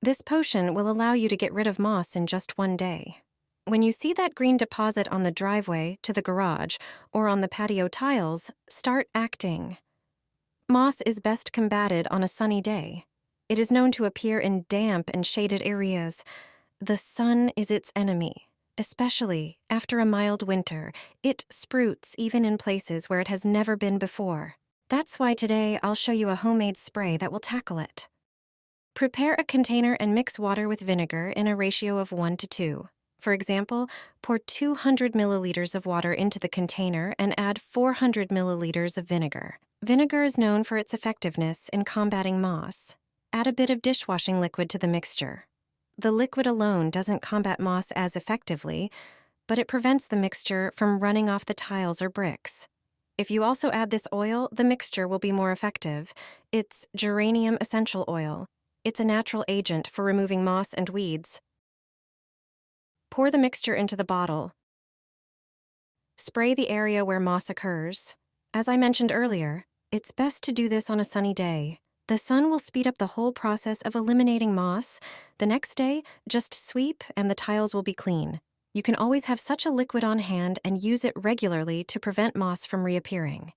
This potion will allow you to get rid of moss in just one day. When you see that green deposit on the driveway to the garage or on the patio tiles, start acting. Moss is best combated on a sunny day. It is known to appear in damp and shaded areas. The sun is its enemy, especially after a mild winter. It sprouts even in places where it has never been before. That's why today I'll show you a homemade spray that will tackle it. Prepare a container and mix water with vinegar in a ratio of 1 to 2. For example, pour 200 milliliters of water into the container and add 400 milliliters of vinegar. Vinegar is known for its effectiveness in combating moss. Add a bit of dishwashing liquid to the mixture. The liquid alone doesn't combat moss as effectively, but it prevents the mixture from running off the tiles or bricks. If you also add this oil, the mixture will be more effective. It's geranium essential oil. It's a natural agent for removing moss and weeds. Pour the mixture into the bottle. Spray the area where moss occurs. As I mentioned earlier, it's best to do this on a sunny day. The sun will speed up the whole process of eliminating moss. The next day, just sweep and the tiles will be clean. You can always have such a liquid on hand and use it regularly to prevent moss from reappearing.